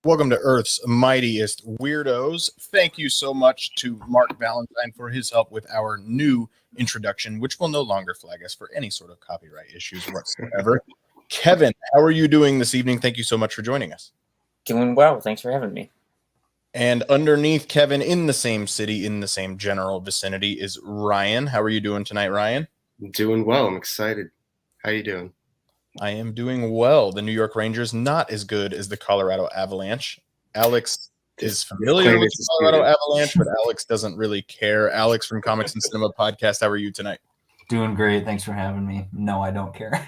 Welcome to Earth's Mightiest Weirdos. Thank you so much to Mark Valentine for his help with our new introduction, which will no longer flag us for any sort of copyright issues whatsoever. Kevin, how are you doing this evening? Thank you so much for joining us. Doing well. Thanks for having me. And underneath Kevin, in the same city, in the same general vicinity, is Ryan. How are you doing tonight, Ryan? I'm doing well. I'm excited. How you doing? I am doing well. The New York Rangers, not as good as the Colorado Avalanche. Alex is familiar with the Colorado Avalanche, but Alex doesn't really care. Alex from Comics and Cinema Podcast, how are you tonight? Doing great. Thanks for having me. No, I don't care.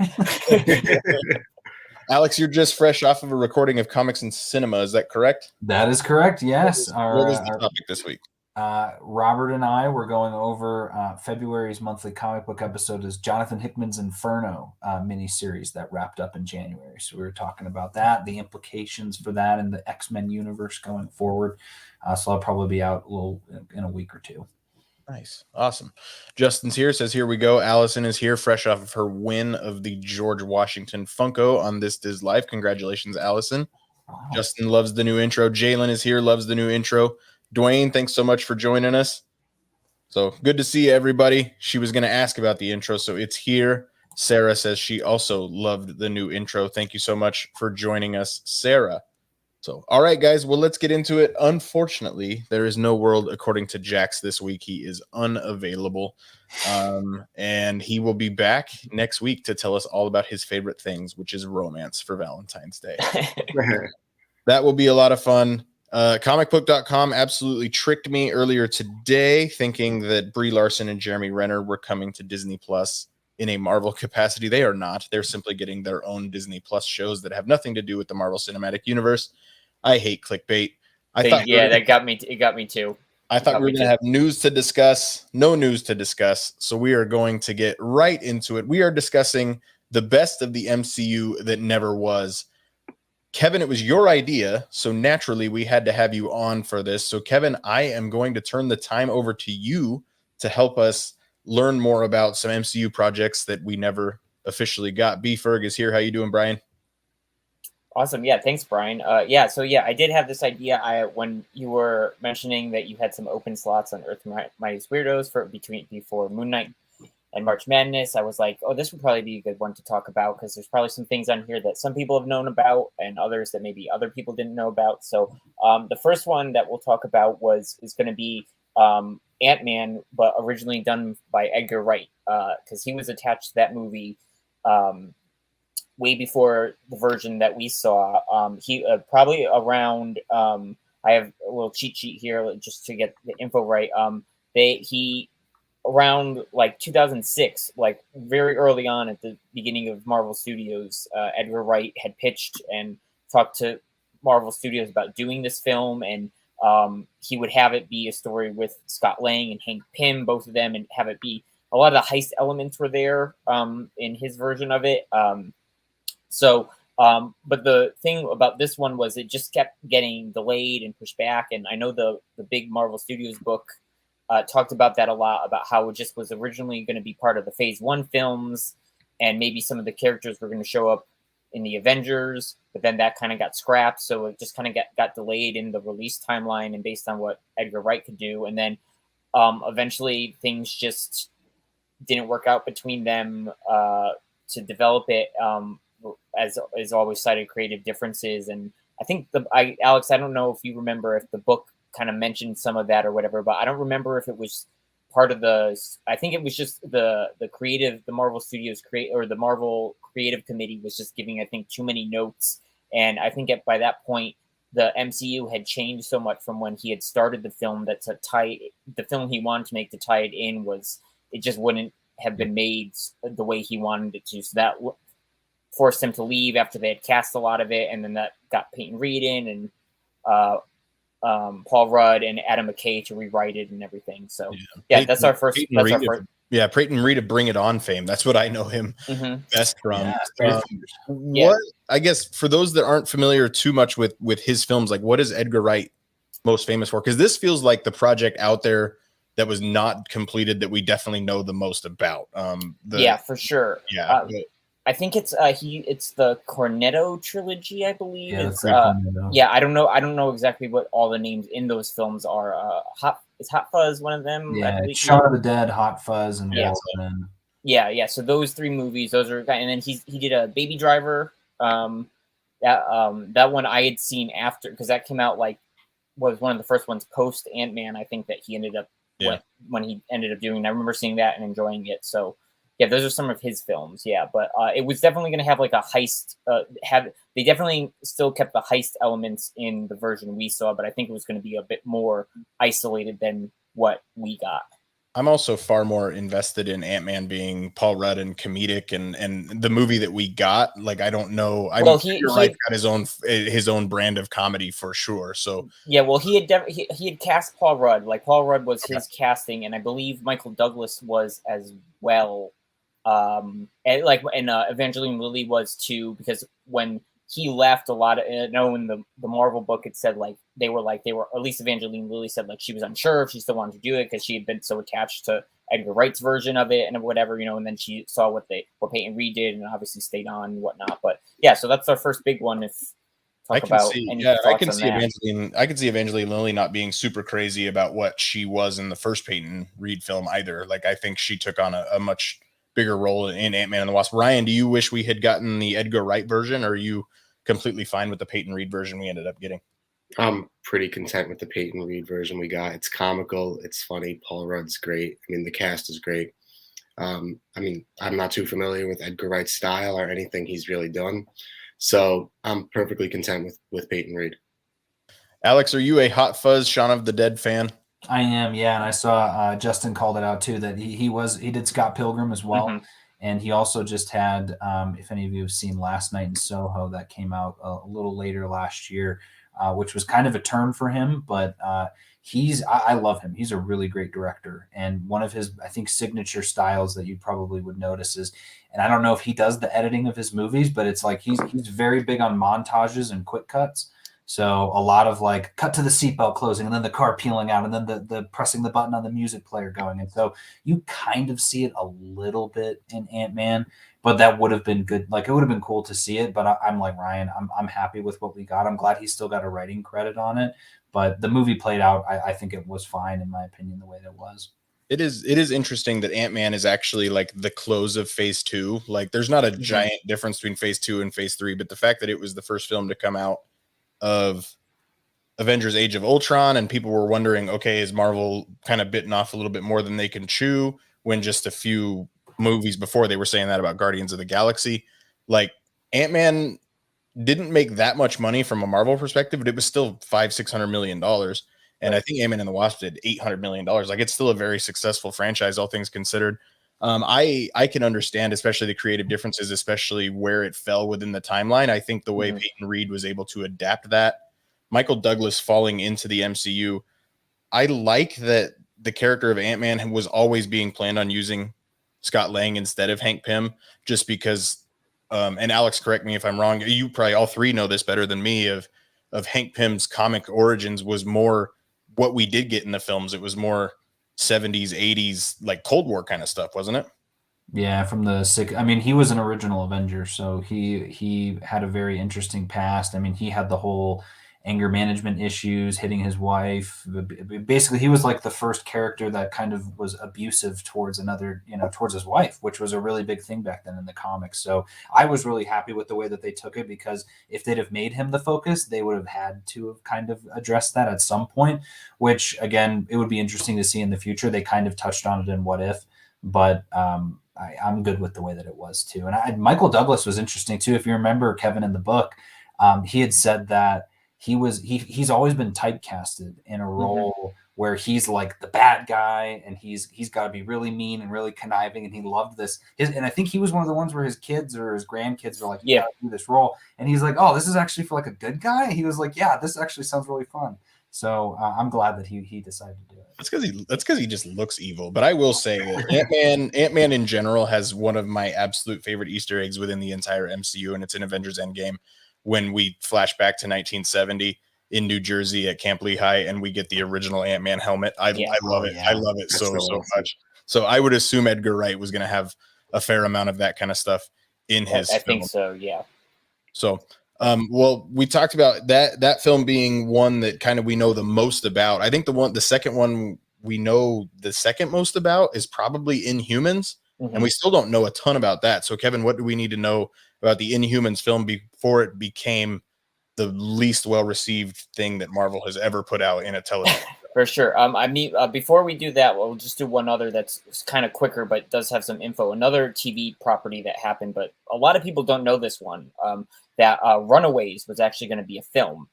Alex, you're just fresh off of a recording of Comics and Cinema. Is that correct? That is correct, yes. What was the topic this week? Robert and I were going over February's monthly comic book episode is Jonathan Hickman's Inferno miniseries that wrapped up in January. So we were talking about that, the implications for that in the X-Men universe going forward. So I'll probably be out in a week or two. Nice. Awesome. Justin's here, says, here we go. Allison is here, fresh off of her win of the George Washington Funko on This Diz Live. Congratulations, Allison. Wow. Justin loves the new intro. Jalen is here, loves the new intro. Dwayne, thanks so much for joining us. So good to see everybody. She was going to ask about the intro, so it's here. Sarah says she also loved the new intro. Thank you so much for joining us, Sarah. So, all right, guys, well, let's get into it. Unfortunately, there is no world according to Jax this week. He is unavailable, and he will be back next week to tell us all about his favorite things, which is romance for Valentine's Day. That will be a lot of fun. Comicbook.com absolutely tricked me earlier today thinking that Brie Larson and Jeremy Renner were coming to Disney Plus in a Marvel capacity. They are not. They're simply getting their own Disney Plus shows that have nothing to do with the Marvel Cinematic Universe. I hate clickbait. That got me. It got me too. I thought we were going to have news to discuss. No news to discuss. So we are going to get right into it. We are discussing the best of the MCU that never was. Kevin, it was your idea, so naturally we had to have you on for this. So, Kevin, I am going to turn the time over to you to help us learn more about some MCU projects that we never officially got. B. Ferg is here. How you doing, Brian? Awesome. Yeah, thanks, Brian. I did have this idea. When you were mentioning that you had some open slots on Earth Mightiest Weirdos before Moon Knight and March Madness, I was like, oh, this would probably be a good one to talk about because there's probably some things on here that some people have known about and others that maybe other people didn't know about. So the first one that we'll talk about is going to be Ant-Man, but originally done by Edgar Wright because he was attached to that movie way before the version that we saw. He probably around, I have a little cheat sheet here just to get the info right. Around like 2006, like very early on at the beginning of Marvel Studios, Edgar Wright had pitched and talked to Marvel Studios about doing this film, and he would have it be a story with Scott Lang and Hank Pym, both of them, and have it be a lot of the heist elements were there in his version of it. But the thing about this one was it just kept getting delayed and pushed back, and I know the big Marvel Studios book talked about that a lot, about how it just was originally going to be part of the Phase 1 films, and maybe some of the characters were going to show up in the Avengers, but then that kind of got scrapped, so it just kind of got delayed in the release timeline and based on what Edgar Wright could do. And then eventually things just didn't work out between them to develop it, as always cited creative differences. And I think Alex, I don't know if you remember if the book kind of mentioned some of that or whatever, but I don't remember if it was part of I think it was just the Marvel Studios the Marvel Creative Committee was just giving, I think, too many notes. And I think by that point, the MCU had changed so much from when he had started the film that the film he wanted to make to tie it in it just wouldn't have been made the way he wanted it to. So that forced him to leave after they had cast a lot of it. And then that got Peyton Reed in and, Paul Rudd and Adam McKay to rewrite it and everything. So that's our first. Peyton Reed of Bring It On fame. That's what I know him best from. What I guess for those that aren't familiar too much with his films, like what is Edgar Wright most famous for? Because this feels like the project out there that was not completed that we definitely know the most about. For sure. I think it's the Cornetto trilogy, I believe. Yeah, It's Craig Cornetto. yeah, I don't know exactly what all the names in those films are. Is Hot Fuzz one of them? I Yeah, believe. Shaun of the Dead, Hot Fuzz, and Yeah. Waltman. Yeah. So those three movies, those are, and then he did a Baby Driver. That one I had seen after, because that came out like, was one of the first ones post Ant-Man, I think, that he ended up when he ended up doing. I remember seeing that and enjoying it. So yeah, those are some of his films. Yeah, but it was definitely going to have like a heist. They definitely still kept the heist elements in the version we saw, but I think it was going to be a bit more isolated than what we got. I'm also far more invested in Ant-Man being Paul Rudd and comedic, and the movie that we got. Like, I don't know. Edgar Wright got his own brand of comedy for sure. So yeah, well, he had cast Paul Rudd. Like, Paul Rudd was his casting, and I believe Michael Douglas was as well. And Evangeline Lilly was too, because when he left, a lot of, in the Marvel book, it said like they were at least Evangeline Lilly said like she was unsure if she still wanted to do it because she had been so attached to Edgar Wright's version of it and whatever, and then she saw what Peyton Reed did and obviously stayed on and whatnot. But yeah, so that's our first big one. I can see Evangeline Lilly not being super crazy about what she was in the first Peyton Reed film either. Like, I think she took on a much bigger role in Ant-Man and the Wasp. Ryan, do you wish we had gotten the Edgar Wright version, or are you completely fine with the Peyton Reed version we ended up getting? I'm pretty content with the Peyton Reed version we got. It's comical, it's funny. Paul Rudd's great. I mean, the cast is great. I'm not too familiar with Edgar Wright's style or anything he's really done, so I'm perfectly content with Peyton Reed. Alex, are you a Hot Fuzz Shaun of the Dead fan? I am, yeah, and I saw Justin called it out too, that he did Scott Pilgrim as well, and he also just had, if any of you have seen Last Night in Soho, that came out a little later last year, which was kind of a turn for him, but I love him. He's a really great director, and one of his, I think, signature styles that you probably would notice is, and I don't know if he does the editing of his movies, but it's like he's very big on montages and quick cuts. So a lot of like cut to the seatbelt closing and then the car peeling out and then the pressing the button on the music player going. And so you kind of see it a little bit in Ant-Man, but that would have been good. Like, it would have been cool to see it, but I'm like Ryan, I'm happy with what we got. I'm glad he still got a writing credit on it, but the movie played out. I think it was fine, in my opinion, the way that it was. It is interesting that Ant-Man is actually like the close of phase 2. Like, there's not a giant difference between phase 2 and phase 3, but the fact that it was the first film to come out of Avengers Age of Ultron, and people were wondering, okay, is Marvel kind of bitten off a little bit more than they can chew, when just a few movies before they were saying that about Guardians of the Galaxy. Like, Ant-Man didn't make that much money from a Marvel perspective, but it was still $500-600 million. And I think Ant-Man and the Wasp did $800 million. Like, it's still a very successful franchise, all things considered. I can understand, especially the creative differences, especially where it fell within the timeline. I think the way Peyton Reed was able to adapt that, Michael Douglas falling into the MCU, I like that the character of Ant-Man was always being planned on using Scott Lang instead of Hank Pym, just because, and Alex, correct me if I'm wrong, you probably all three know this better than me, of Hank Pym's comic origins was more what we did get in the films. It was more 70s, 80s, like Cold War kind of stuff, wasn't it? Yeah, from the sick. I mean, he was an original Avenger, so he had a very interesting past. I mean, he had the whole anger management issues, hitting his wife. Basically, he was like the first character that kind of was abusive towards another, towards his wife, which was a really big thing back then in the comics. So I was really happy with the way that they took it, because if they'd have made him the focus, they would have had to have kind of addressed that at some point, which, again, it would be interesting to see in the future. They kind of touched on it in What If, but I'm good with the way that it was too. And Michael Douglas was interesting too. If you remember, Kevin, in the book, he had said that he's always been typecasted in a role where he's like the bad guy, and he's got to be really mean and really conniving, and he loved this. And I think he was one of the ones where his kids or his grandkids were like, "Yeah, do this role," and he's like, "Oh, this is actually for like a good guy." He was like, "Yeah, this actually sounds really fun." So I'm glad that he decided to do it. That's because he just looks evil. But I will say that Ant-Man in general has one of my absolute favorite Easter eggs within the entire MCU, and it's in Avengers Endgame, when we flash back to 1970 in New Jersey at Camp Lehigh, and we get the original Ant-Man helmet. I love it. Yeah. I love it so much. So I would assume Edgar Wright was going to have a fair amount of that kind of stuff in his I film. think so, yeah. So, well, we talked about that film being one that kind of we know the most about. I think the second one we know the second most about is probably Inhumans, and we still don't know a ton about that. So, Kevin, what do we need to know about the Inhumans film before it became the least well-received thing that Marvel has ever put out in a television show? For sure. I mean, before we do that, we'll just do one other that's kind of quicker, but does have some info. Another TV property that happened, but a lot of people don't know this one. That Runaways was actually going to be a film.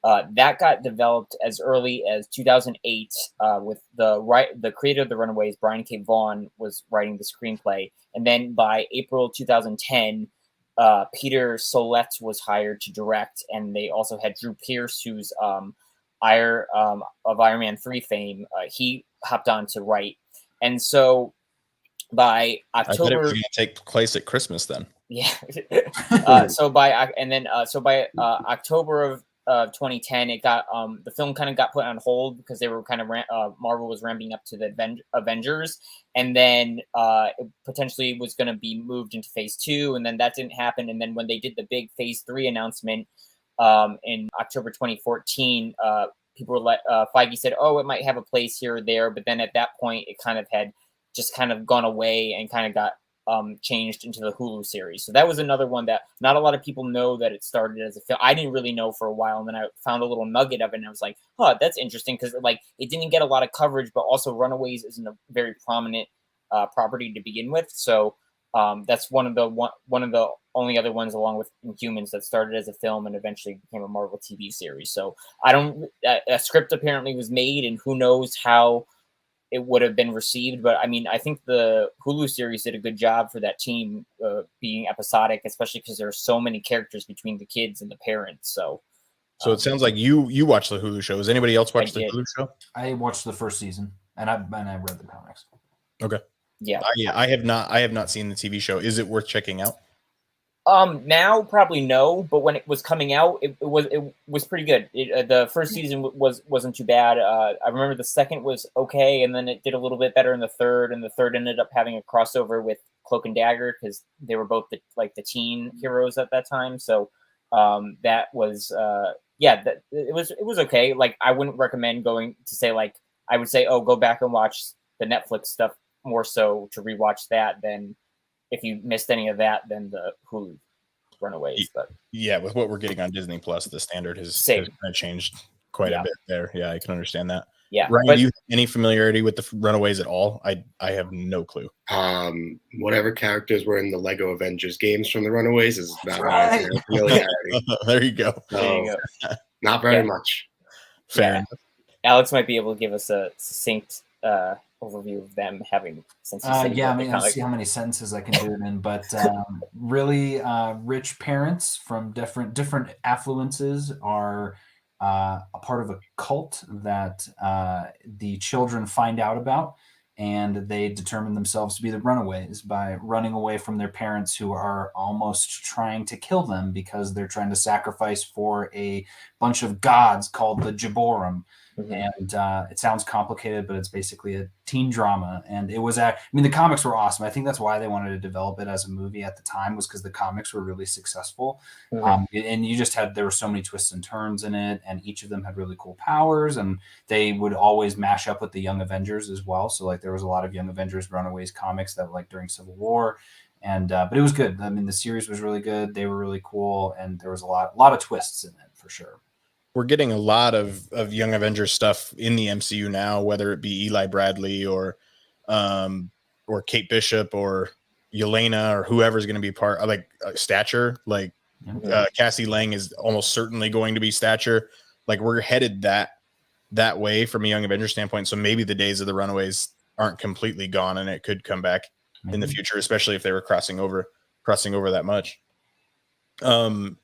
That got developed as early as 2008 with the creator of the Runaways, Bryan K. Vaughan, was writing the screenplay, and then by April 2010. Peter Sollett was hired to direct, and they also had Drew Pearce, who's of Iron Man 3 fame. He hopped on to write, and so by October, I bet it was going to take place at Christmas then. Yeah. So by October of 2010, it got the film kind of got put on hold because they were kind of Marvel was ramping up to the Avengers, and then it potentially was going to be moved into Phase 2, and then that didn't happen. And then when they did the big Phase 3 announcement in October 2014, people were like, Feige said, "Oh, it might have a place here or there," but then at that point, it kind of had just kind of gone away and kind of got changed into the Hulu series. So that was another one that not a lot of people know that it started as a film. I didn't really know for a while, and then I found a little nugget of it, and I was like, "Oh, that's interesting," because like it didn't get a lot of coverage, but also Runaways isn't a very prominent property to begin with. So that's one of the only other ones, along with Inhumans, that started as a film and eventually became a Marvel TV series. So a script apparently was made, and who knows how it would have been received. But I mean, I think the Hulu series did a good job for that team being episodic, especially because there are so many characters between the kids and the parents. So it sounds like you watched the Hulu show. Has anybody else watched the Hulu show? I watched the first season, and I read the comics. Okay. Yeah. I have not seen the TV show. Is it worth checking out? Now probably no, but when it was coming out, it was pretty good. The first season wasn't too bad. I remember the second was okay, and then it did a little bit better in the third, and the third ended up having a crossover with Cloak and Dagger because they were both the teen heroes at that time. So that was it was okay. Like I wouldn't recommend going to say like I would say, oh, go back and watch the Netflix stuff more so to rewatch that than if you missed any of that, then the Hulu Runaways. But yeah, with what we're getting on Disney Plus, the standard has changed quite a bit there. Yeah, I can understand that. Yeah, Ryan, do you have any familiarity with the Runaways at all? I have no clue. Whatever characters were in the Lego Avengers games from the Runaways is about my familiarity. There you go. There you go. Not very much. Fair enough. Alex might be able to give us a succinct overview of them having since I mean, I'll see how many sentences I can do it in, but really rich parents from different affluences are a part of a cult that the children find out about, and they determine themselves to be the Runaways by running away from their parents, who are almost trying to kill them because they're trying to sacrifice for a bunch of gods called the Jaborim. Mm-hmm. And it sounds complicated, but it's basically a teen drama. And it was, the comics were awesome. I think that's why they wanted to develop it as a movie at the time, was because the comics were really successful. Mm-hmm. And you just there were so many twists and turns in it, and each of them had really cool powers, and they would always mash up with the Young Avengers as well. So like there was a lot of Young Avengers Runaways comics that were like during Civil War. And but it was good. I mean, the series was really good. They were really cool, and there was a lot of twists in it for sure. We're getting a lot of Young Avengers stuff in the MCU now, whether it be Eli Bradley or Kate Bishop or Yelena or whoever's going to be part of Stature. Like Cassie Lang is almost certainly going to be Stature. Like we're headed that way from a Young Avengers standpoint. So maybe the days of the Runaways aren't completely gone, and it could come back in the future, especially if they were crossing over that much.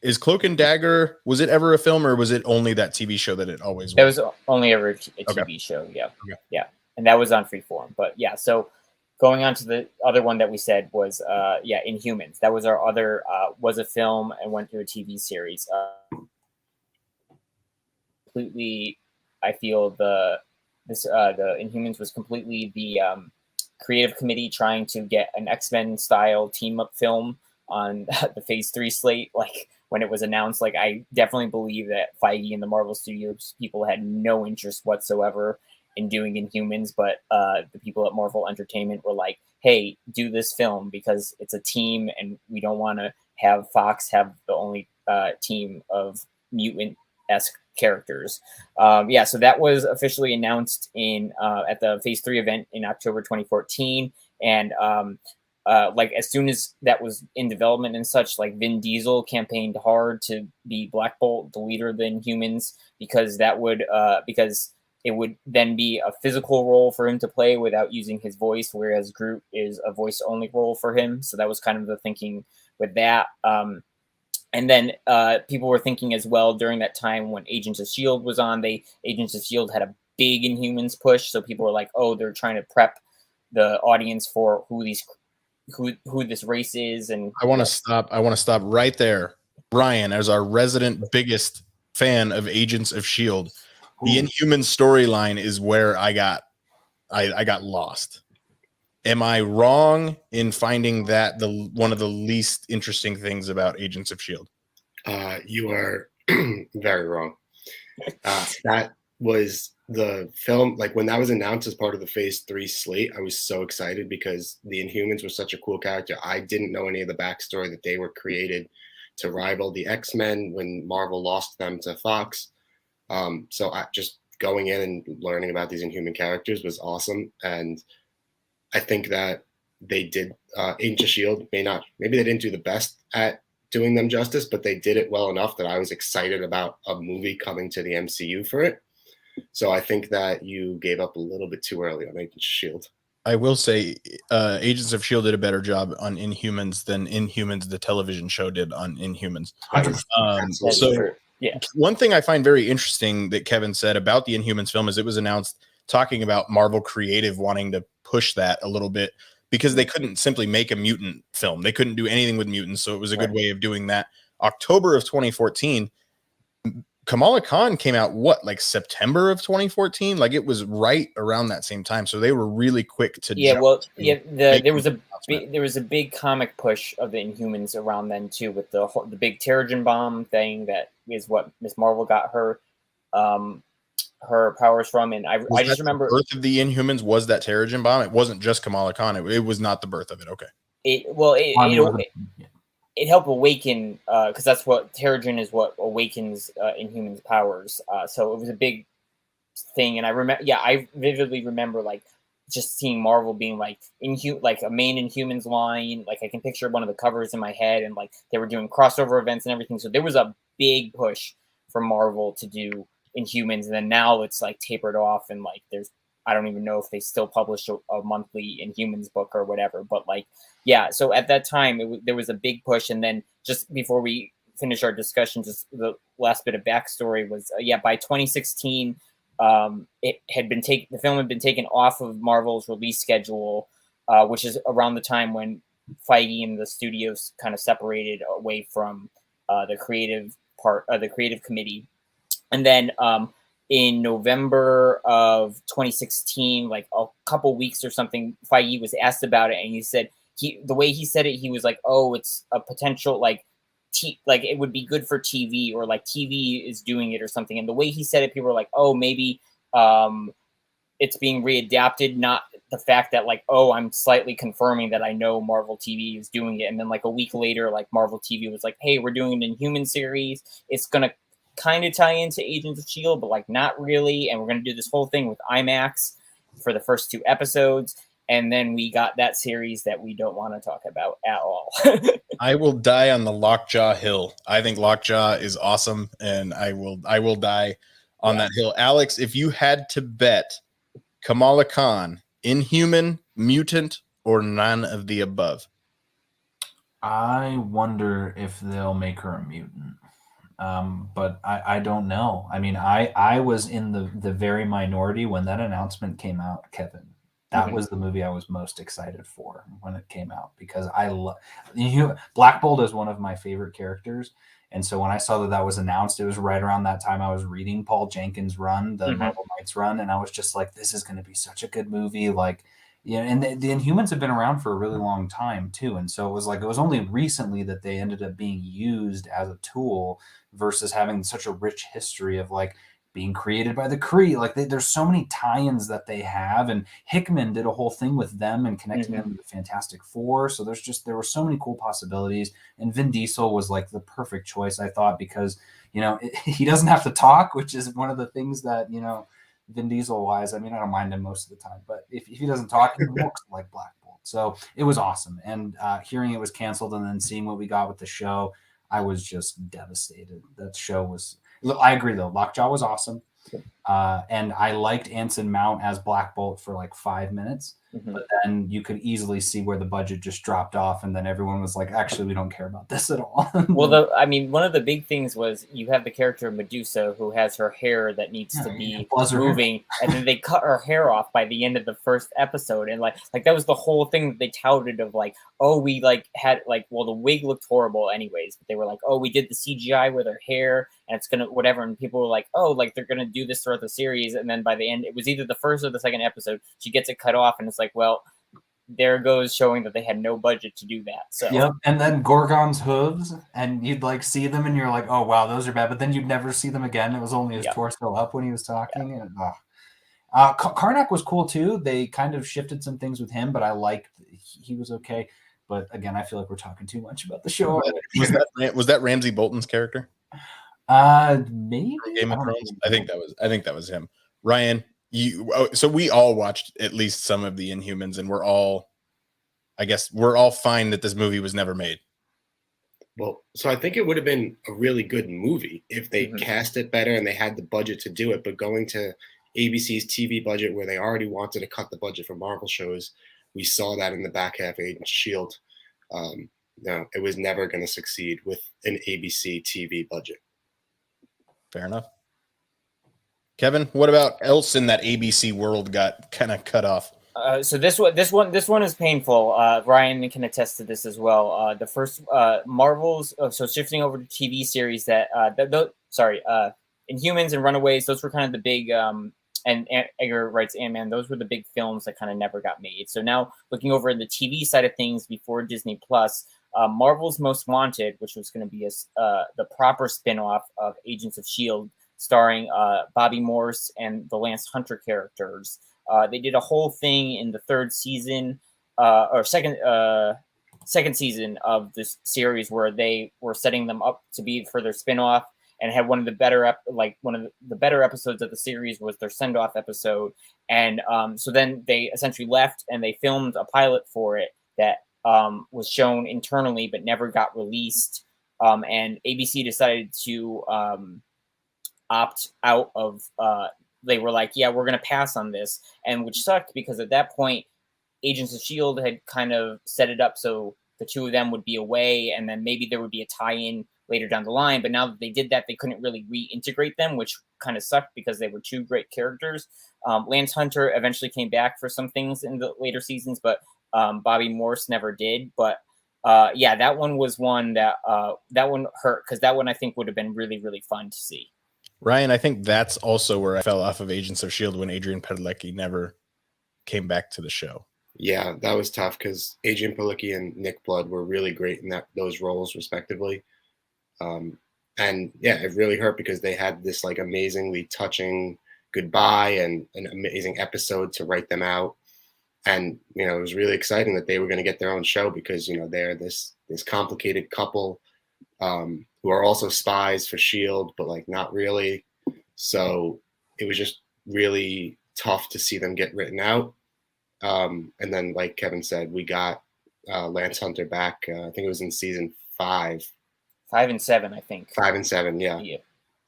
Is Cloak and Dagger, was it ever a film, or was it only that TV show that it always was? It was only ever a TV show. Yeah. Okay. Yeah. And that was on Freeform. But yeah, so going on to the other one that we said was Inhumans. That was our other was a film and went to a TV series. Completely, I feel the Inhumans was completely the creative committee trying to get an X-Men style team up film on the Phase 3 slate. Like when it was announced, like I definitely believe that Feige and the Marvel Studios people had no interest whatsoever in doing Inhumans, but the people at Marvel Entertainment were like, hey, do this film because it's a team and we don't want to have Fox have the only team of mutant-esque characters. So that was officially announced in at the Phase 3 event in October 2014. And like as soon as that was in development and such, like Vin Diesel campaigned hard to be Black Bolt, the leader of the Inhumans, because that would because it would then be a physical role for him to play without using his voice, whereas Groot is a voice-only role for him. So that was kind of the thinking with that. And then people were thinking as well during that time when Agents of S.H.I.E.L.D. was on, Agents of S.H.I.E.L.D. had a big Inhumans push. So people were like, oh, they're trying to prep the audience for who this race is. And I want to stop right there. Bryan, as our resident biggest fan of Agents of S.H.I.E.L.D., the Inhumans storyline is where I got lost. Am I wrong in finding that one of the least interesting things about Agents of S.H.I.E.L.D.? You are very wrong. That was the film. Like when that was announced as part of the Phase 3 slate, I was so excited because the Inhumans were such a cool character. I didn't know any of the backstory that they were created to rival the X-Men when Marvel lost them to Fox. So I just going in and learning about these Inhuman characters was awesome. And I think that they did Agents of S.H.I.E.L.D. maybe they didn't do the best at doing them justice, but they did it well enough that I was excited about a movie coming to the MCU for it. So I think that you gave up a little bit too early on Agents of S.H.I.E.L.D. I will say Agents of S.H.I.E.L.D. did a better job on Inhumans than Inhumans, the television show, did on Inhumans. Yeah. One thing I find very interesting that Kevin said about the Inhumans film is it was announced talking about Marvel Creative wanting to push that a little bit because they couldn't simply make a mutant film. They couldn't do anything with mutants, so it was a good way of doing that. October of 2014, Kamala Khan came out like September of 2014, like it was right around that same time. So they were really quick to there was a big comic push of the Inhumans around then too, with the big Terrigen bomb thing that is what Miss Marvel got her powers from. And I just remember the birth of the Inhumans was that Terrigen bomb. It wasn't just Kamala Khan. It was not the birth of it. Okay. It helped awaken because that's what Terrigen is, what awakens Inhumans powers. So it was a big thing, and I vividly remember like just seeing Marvel being like like a main Inhumans line. Like I can picture one of the covers in my head, and like they were doing crossover events and everything. So there was a big push for Marvel to do Inhumans, and then now it's like tapered off, and like I don't even know if they still publish a monthly Inhumans book or whatever, but like, yeah. So at that time, there was a big push. And then just before we finish our discussion, just the last bit of backstory was, by 2016, it had been the film had been taken off of Marvel's release schedule, which is around the time when Feige and the studios kind of separated away from the creative part of the creative committee. And then, in November of 2016, like a couple weeks or something, Feige was asked about it, and he said the way he said it, he was like, "Oh, it's a potential like it would be good for TV, or like TV is doing it or something." And the way he said it, people were like, "Oh, maybe it's being readapted." Not the fact that like, "Oh, I'm slightly confirming that I know Marvel TV is doing it." And then like a week later, like Marvel TV was like, "Hey, we're doing an Inhuman series. It's gonna kind of tie into Agents of S.H.I.E.L.D., but like not really. And we're going to do this whole thing with IMAX for the first 2 episodes." And then we got that series that we don't want to talk about at all. I will die on the Lockjaw Hill. I think Lockjaw is awesome, and I will die on that hill. Alex, if you had to bet Kamala Khan, Inhuman, mutant, or none of the above? I wonder if they'll make her a mutant. But I don't know. I mean, I was in the very minority when that announcement came out, Kevin. That was the movie I was most excited for when it came out, because I love Black Bolt is one of my favorite characters. And so when I saw that was announced, it was right around that time I was reading Paul Jenkins' run, the Marvel Knights run. And I was just like, this is going to be such a good movie. Like, Yeah, and the Inhumans have been around for a really long time too, and so it was only recently that they ended up being used as a tool versus having such a rich history of like being created by the Kree. Like there's so many tie-ins that they have, and Hickman did a whole thing with them and connecting them to the Fantastic Four. So there were so many cool possibilities, and Vin Diesel was like the perfect choice, I thought, because he doesn't have to talk, which is one of the things that Vin Diesel wise, I mean, I don't mind him most of the time, but if he doesn't talk, he looks like Black Bolt. So it was awesome. And hearing it was canceled and then seeing what we got with the show, I was just devastated. That show was, I agree though. Lockjaw was awesome. And I liked Anson Mount as Black Bolt for like 5 minutes, but then you could easily see where the budget just dropped off, and then everyone was like, "Actually, we don't care about this at all." Well, one of the big things was you have the character Medusa who has her hair that needs to be moving, and then they cut her hair off by the end of the first episode, and like that was the whole thing that they touted of like, oh, we like had like, well, the wig looked horrible anyways, but they were like, oh, we did the CGI with her hair, and it's gonna whatever, and people were like, oh, like they're gonna do this throughout the series, and then by the end, it was either the first or the second episode, she gets it cut off, and it's like, well, there goes showing that they had no budget to do that. So yep, and then Gorgon's hooves, and you'd like see them, and you're like, oh wow, those are bad, but then you'd never see them again. It was only his torso up when he was talking, and Karnak was cool too. They kind of shifted some things with him, but I liked he was okay. But again, I feel like we're talking too much about the show. Was that Ramsay Bolton's character? Maybe Game of Thrones. I think that was him. Ryan, so we all watched at least some of the Inhumans, and we're all fine that this movie was never made. Well, so I think it would have been a really good movie if they cast it better and they had the budget to do it. But going to ABC's TV budget, where they already wanted to cut the budget for Marvel shows, we saw that in the back half of Agents of S.H.I.E.L.D. No, it was never going to succeed with an ABC TV budget. Fair enough. Kevin, what about else in that ABC world got kind of cut off? So this one is painful. Ryan can attest to this as well. The first Marvel's, so shifting over to TV series Inhumans and Runaways, those were kind of the big, and Edgar Wright's Ant-Man, those were the big films that kind of never got made. So now looking over in the TV side of things before Disney Plus, Marvel's Most Wanted, which was going to be the proper spin-off of Agents of S.H.I.E.L.D., starring Bobby Morse and the Lance Hunter characters. They did a whole thing in the third season, or second season of this series, where they were setting them up to be for their spinoff, and had one of the better episodes of the series was their send-off episode. And so then they essentially left, and they filmed a pilot for it that was shown internally but never got released. And ABC decided to opt out of. They were like, yeah, we're going to pass on this, and which sucked because at that point, Agents of S.H.I.E.L.D. had kind of set it up so the two of them would be away, and then maybe there would be a tie-in later down the line. But now that they did that, they couldn't really reintegrate them, which kind of sucked because they were two great characters. Lance Hunter eventually came back for some things in the later seasons, but Bobby Morse never did. But yeah, that one was one that one hurt, because that one I think would have been really, really fun to see. Ryan, I think that's also where I fell off of Agents of S.H.I.E.L.D. when Adrian Padalecki never came back to the show. Yeah, that was tough because Adrian Padalecki and Nick Blood were really great in those roles, respectively. And yeah, it really hurt because they had this like amazingly touching goodbye and an amazing episode to write them out. And, it was really exciting that they were going to get their own show because, they're this complicated couple who are also spies for S.H.I.E.L.D., but like not really. So it was just really tough to see them get written out. And then, like Kevin said, we got Lance Hunter back. I think it was in season 5. 5 and 7, I think. 5 and 7, yeah.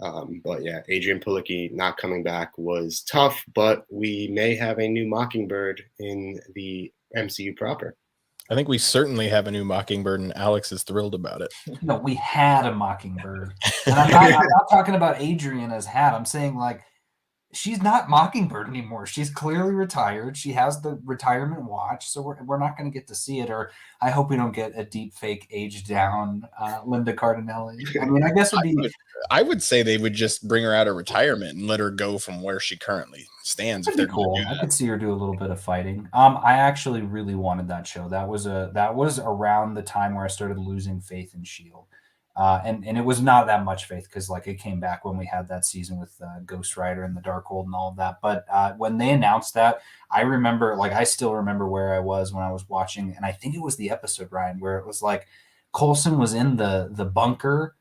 But yeah, Adrian Padalecki not coming back was tough, but we may have a new Mockingbird in the MCU proper. I think we certainly have a new Mockingbird, and Alex is thrilled about it. No, we had a Mockingbird. And I'm not talking about Adrian as had. I'm saying, like, she's not Mockingbird anymore. She's clearly retired. She has the retirement watch, so we're not going to get to see it. Or I hope we don't get a deep fake aged down Linda Cardinelli. I mean, I guess it'd be. I would say they would just bring her out of retirement and let her go from where she currently stands. If That'd they're be cool. I could see her do a little bit of fighting. I actually really wanted that show. That was around the time where I started losing faith in Shield. And it was not that much faith because like it came back when we had that season with Ghost Rider and the Darkhold and all of that. But when they announced that, I still remember where I was when I was watching, and I think it was the episode, Ryan, where it was like Coulson was in the bunker,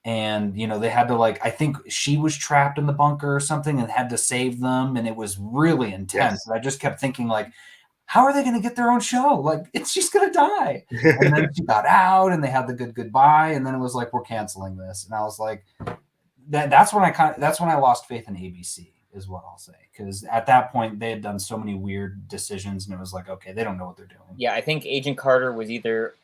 and they had to I think she was trapped in the bunker or something and had to save them, and it was really intense. Yes. And I just kept thinking how are they going to get their own show? She's going to die. And then she got out and they had the goodbye. And then it was we're canceling this. And I was like, that's when I lost faith in ABC is what I'll say. Because at that point they had done so many weird decisions and it was okay, they don't know what they're doing. Yeah. I think Agent Carter was either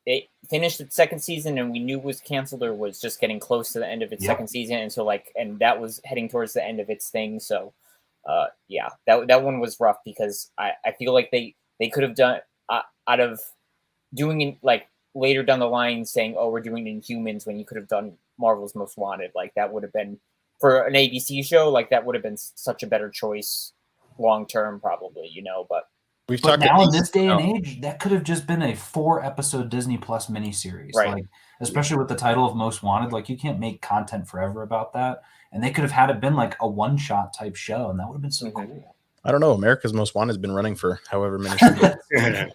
it finished its second season and we knew it was canceled or was just getting close to the end of its second season. And so and that was heading towards the end of its thing. So, that one was rough because I feel like they could have done out of doing it later down the line saying, oh, we're doing Inhumans when you could have done Marvel's Most Wanted. That would have been for an ABC show. That would have been such a better choice long term, probably, but we've talked now in this day and age, that could have just been a 4-episode Disney Plus miniseries, right? Especially with the title of Most Wanted, you can't make content forever about that. And they could have had it been a one-shot type show, and that would have been so cool. I don't know. America's Most Wanted has been running for however many years.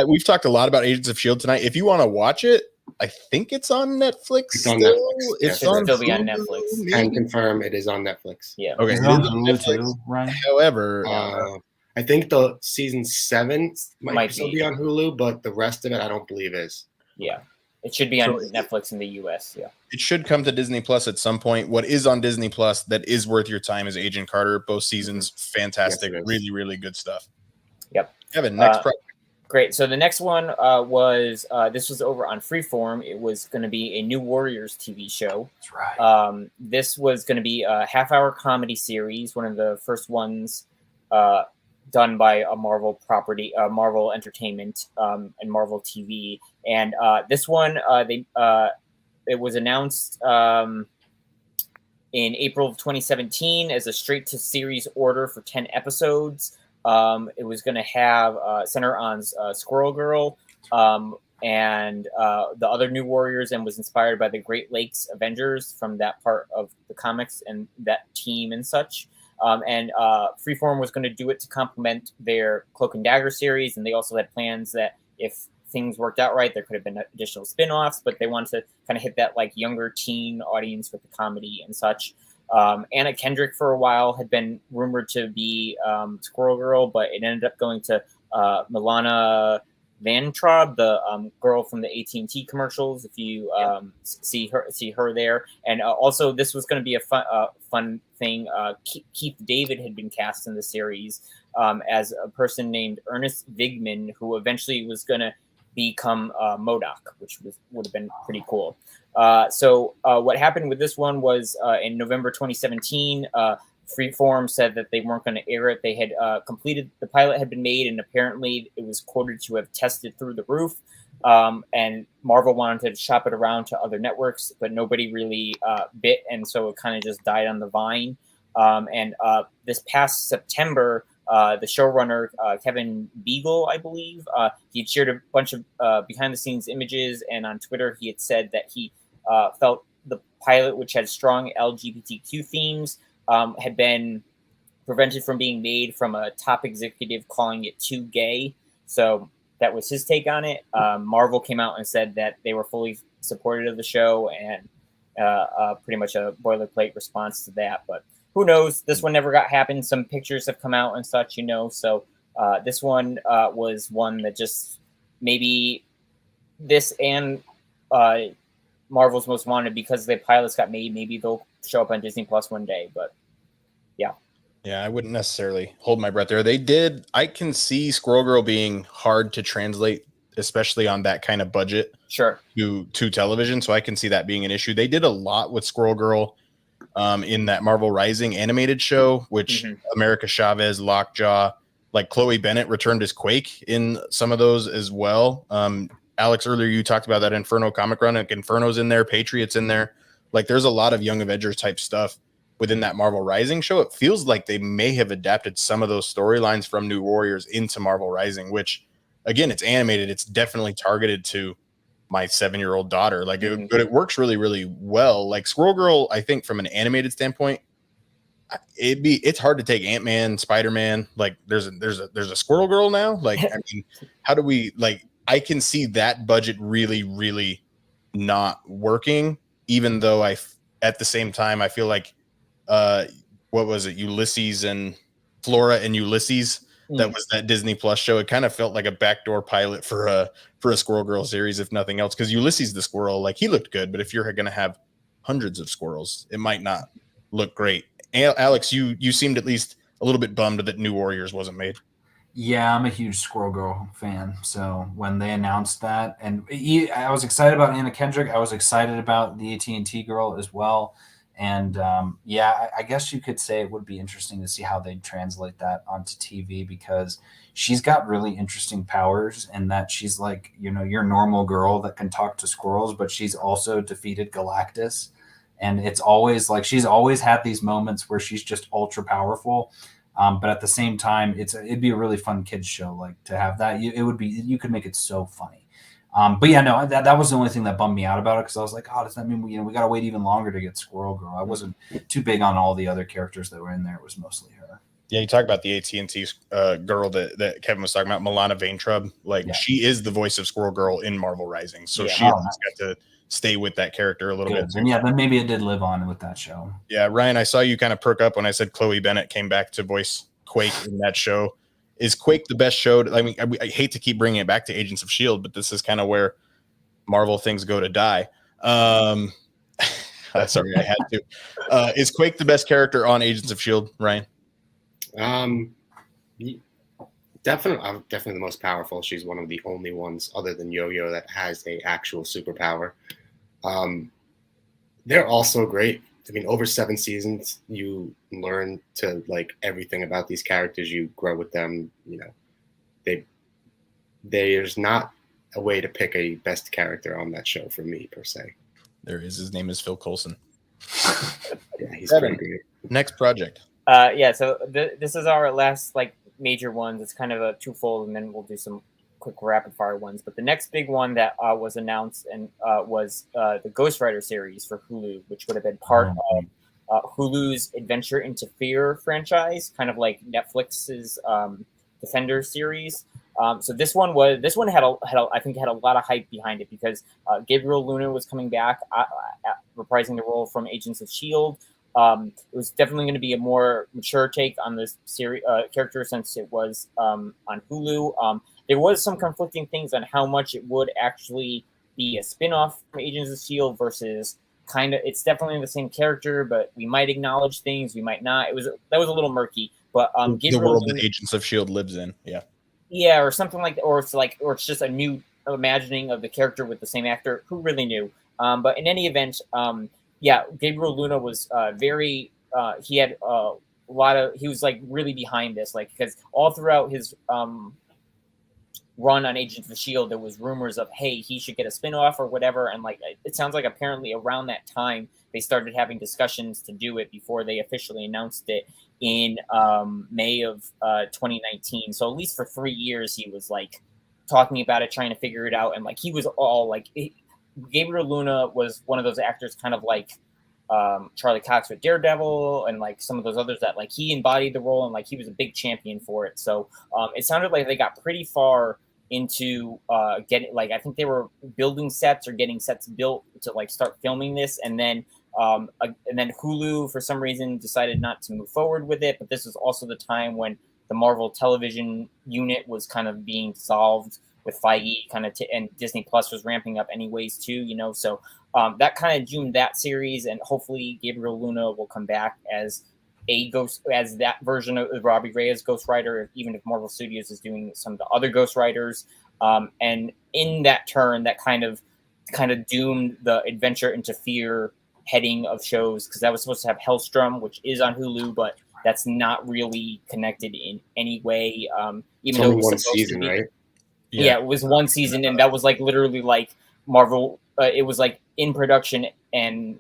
We've talked a lot about Agents of S.H.I.E.L.D. tonight. If you want to watch it, I think it's on Netflix. It's on Netflix. It's still be on Netflix. Can confirm it is on Netflix. Yeah. Okay. It is on Hulu too, right? However, I think the season 7 might still be on Hulu, but the rest of it I don't believe is. Yeah. It should be on Netflix in the US. Yeah. It should come to Disney Plus at some point. What is on Disney Plus that is worth your time is Agent Carter. Both seasons, fantastic. Yes, really, really good stuff. Yep. Kevin, next project. Great. So the next one was this was over on Freeform. It was going to be a New Warriors TV show. That's right. This was going to be a half-hour comedy series, one of the first ones done by a Marvel property, Marvel Entertainment, and Marvel TV. And this one, it was announced in April of 2017 as a straight-to-series order for 10 episodes. It was going to have center on Squirrel Girl and the other New Warriors, and was inspired by the Great Lakes Avengers from that part of the comics and that team and such. And Freeform was going to do it to complement their Cloak and Dagger series, and they also had plans that if things worked out right, there could have been additional spin-offs, but they wanted to kind of hit that younger teen audience with the comedy and such. Anna Kendrick for a while had been rumored to be Squirrel Girl, but it ended up going to Milana Vayntrub, the girl from the AT&T commercials. If you see her there, and also this was going to be a fun thing. Keith David had been cast in the series as a person named Ernest Vigman, who eventually was going to become MODOK, which would have been pretty cool. So what happened with this one was in November 2017, Freeform said that they weren't going to air it. They had completed, the pilot had been made, and apparently it was quoted to have tested through the roof. And Marvel wanted to shop it around to other networks, but nobody really bit, and so it kind of just died on the vine. And this past September, the showrunner, Kevin Beagle, I believe, he had shared a bunch of behind-the-scenes images, and on Twitter he had said that he felt the pilot, which had strong LGBTQ themes, had been prevented from being made from a top executive calling it too gay. So that was his take on it. Marvel came out and said that they were fully supportive of the show, and pretty much a boilerplate response to that. But who knows? This one never got happened. Some pictures have come out and such, So this one was one that just maybe this and Marvel's Most Wanted, because the pilots got made, maybe they'll show up on Disney Plus one day. But yeah, I wouldn't necessarily hold my breath there. I can see Squirrel Girl being hard to translate, especially on that kind of budget. Sure. To television, so I can see that being an issue. They did a lot with Squirrel Girl in that Marvel Rising animated show, which America Chavez, Lockjaw, like Chloe Bennett returned as Quake in some of those as well. Alex, earlier you talked about that Inferno comic run. Like Inferno's in there, Patriot's in there. Like there's a lot of Young Avengers type stuff within that Marvel Rising show. It feels like they may have adapted some of those storylines from New Warriors into Marvel Rising, which again, it's animated. It's definitely targeted to my 7-year-old daughter. Like but it works really, really well. Like Squirrel Girl, I think from an animated standpoint, it's hard to take Ant-Man, Spider-Man. Like there's a Squirrel Girl now. Like, I mean, how do we like, I can see that budget really, really not working, even though at the same time, I feel like, what was it? Ulysses and Flora and Ulysses. That was that Disney Plus show. It kind of felt like a backdoor pilot for a Squirrel Girl series, if nothing else, because Ulysses the squirrel, like he looked good, but if you're going to have hundreds of squirrels, it might not look great. Alex, you seemed at least a little bit bummed that New Warriors wasn't made. Yeah, I'm a huge Squirrel Girl fan. So when they announced that, and I was excited about Anna Kendrick, I was excited about the AT&T girl as well. And I guess you could say it would be interesting to see how they translate that onto TV, because she's got really interesting powers, and that she's like, your normal girl that can talk to squirrels, but she's also defeated Galactus. And it's always like she's always had these moments where she's just ultra powerful. But at the same time, it'd be a really fun kids show, like to have that. You could make it so funny. But yeah, no, that was the only thing that bummed me out about it, because I was like, oh, does that mean we got to wait even longer to get Squirrel Girl? I wasn't too big on all the other characters that were in there. It was mostly her. Yeah, you talk about the AT&T girl that Kevin was talking about, Milana Vaintrub. Like she is the voice of Squirrel Girl in Marvel Rising, so she got to stay with that character a little bit. And then maybe it did live on with that show. Yeah, Ryan, I saw you kind of perk up when I said Chloe Bennett came back to voice Quake in that show. Is Quake the best show? I mean, I hate to keep bringing it back to Agents of S.H.I.E.L.D., but this is kind of where Marvel things go to die. Sorry, I had to. Is Quake the best character on Agents of S.H.I.E.L.D., Ryan? Definitely the most powerful. She's one of the only ones other than Yo-Yo that has a actual superpower. They're also great. I mean, over 7 seasons, you learn to like everything about these characters. You grow with them. There's not a way to pick a best character on that show for me, per se. There is. His name is Phil Coulson. Yeah, he's pretty great. Next project. So this is our last like major ones. It's kind of a twofold, and then we'll do some quick rapid fire ones. But the next big one that was announced and was the Ghost Rider series for Hulu, which would have been part of Hulu's Adventure into Fear franchise, kind of like Netflix's Defender series. So this one had I think had a lot of hype behind it, because Gabriel Luna was coming back, reprising the role from Agents of S.H.I.E.L.D. It was definitely going to be a more mature take on this series character, since it was on Hulu. There was some conflicting things on how much it would actually be a spin-off from Agents of S.H.I.E.L.D. versus it's definitely the same character, but we might acknowledge things, we might not. That was a little murky. But the world that Agents of S.H.I.E.L.D. lives in, yeah, or something like that, or it's just a new imagining of the character with the same actor. Who really knew? But in any event, Gabriel Luna was very. He had a lot of. He was like really behind this, like, because all throughout his run on Agents of S.H.I.E.L.D., there was rumors of, hey, he should get a spinoff or whatever, and like it sounds like apparently around that time they started having discussions to do it before they officially announced it in May of 2019. So at least for 3 years he was like talking about it, trying to figure it out, and like he was all like Gabriel Luna was one of those actors, kind of like Charlie Cox with Daredevil, and like some of those others that like he embodied the role, and like he was a big champion for it. So it sounded like they got pretty far into getting, like, I think they were building sets or getting sets built to like start filming this, and then Hulu for some reason decided not to move forward with it. But this was also the time when the Marvel television unit was kind of being dissolved with Feige and Disney Plus was ramping up anyways too, so that kind of doomed that series, and hopefully Gabriel Luna will come back as as that version of Robbie Reyes Ghost Rider, even if Marvel Studios is doing some of the other Ghost Riders, and in that turn that kind of doomed the Adventure into Fear heading of shows, because that was supposed to have Hellstrom, which is on Hulu, but that's not really connected in any way. Even though it was one supposed season, to be, right? yeah, it was one season, and that was like literally like Marvel. It was like in production and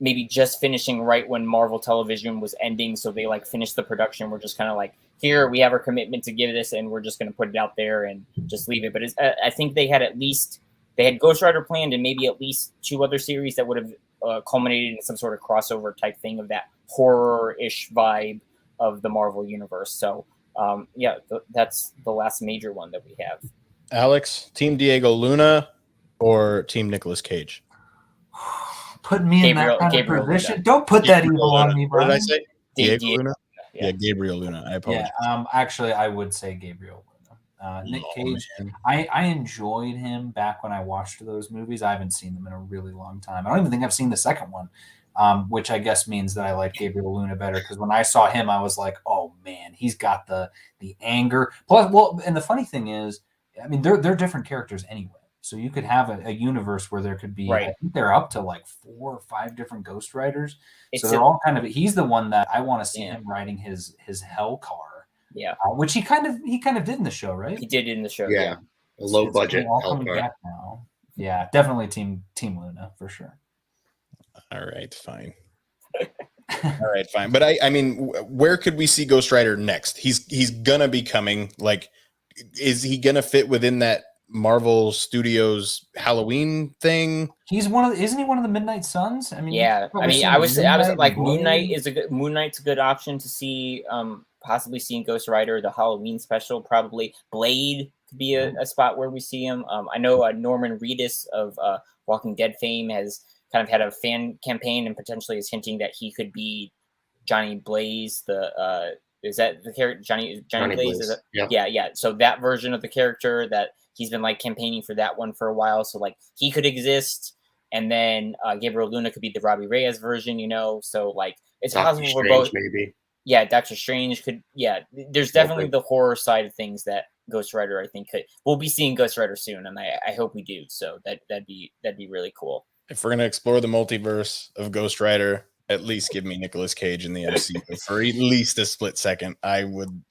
maybe just finishing right when Marvel Television was ending. So they like finished the production. We're just kind of like, here we have our commitment to give this, and we're just going to put it out there and just leave it. But I think they had Ghost Rider planned, and maybe at least 2 other series that would have culminated in some sort of crossover type thing of that horror-ish vibe of the Marvel universe. So yeah, that's the last major one that we have. Alex, Team Diego Luna or Team Nicolas Cage? Put me in that kind of position. Luna. Don't put that evil on me, Bryan. What did I say? Diego Luna? Yeah, Gabriel Luna. I apologize. Yeah, actually, I would say Gabriel Luna. Nick Cage, I enjoyed him back when I watched those movies. I haven't seen them in a really long time. I don't even think I've seen the second one, which I guess means that I like Gabriel Luna better, because when I saw him, I was like, oh, man, he's got the anger. Plus, well, and the funny thing is, I mean, they're different characters anyway. So you could have a universe where there could be, right. I think they're up to like 4 or 5 different Ghost Riders. So they're all kind of, he's the one that I want to see him riding his hell car. Yeah. Which he kind of did in the show, right? He did in the show. Yeah. A low budget all coming back now. Yeah, definitely Team Luna for sure. All right, fine. All right, fine. But I mean, where could we see Ghost Rider next? He's gonna be coming. Like, is he gonna fit within that Marvel Studios Halloween thing? Isn't he one of the Midnight Suns? I mean, yeah. I mean, I was like, Moon Knight's a good option to see. Possibly seeing Ghost Rider, the Halloween special, probably Blade could be a spot where we see him. I know Norman Reedus of Walking Dead fame has kind of had a fan campaign and potentially is hinting that he could be Johnny Blaze. Is that the character Johnny Blaze? Is it? Yeah. So that version of the character that he's been like campaigning for that one for a while. So like he could exist, and then Gabriel Luna could be the Robbie Reyes version. So like it's possible for both. Maybe. Yeah, Doctor Strange could. Yeah, there's definitely the horror side of things that Ghost Rider, I think, we'll be seeing Ghost Rider soon, and I hope we do. So that'd be really cool. If we're gonna explore the multiverse of Ghost Rider, at least give me Nicolas Cage in the MCU for at least a split second. I would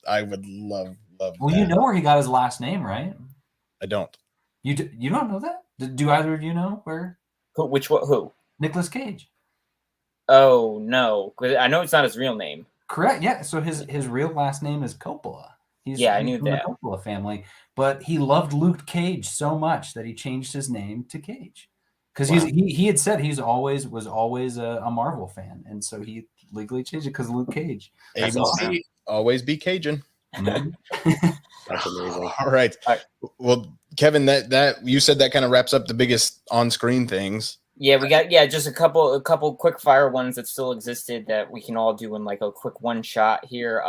love. Well, that. You know where he got his last name, right? I don't. You don't know that? Do either of you know where? Who? Nicolas Cage. Oh no, I know it's not his real name. Correct. Yeah. So his real last name is Coppola. I knew that. The Coppola family, but he loved Luke Cage so much that he changed his name to Cage, because he had said was always a Marvel fan, and so he legally changed it because Luke Cage. ABC, awesome. Always be Cajun. That's amazing. All right. Well, Kevin, that you said that kind of wraps up the biggest on-screen things. Yeah, we got just a couple quick fire ones that still existed that we can all do in like a quick one shot here.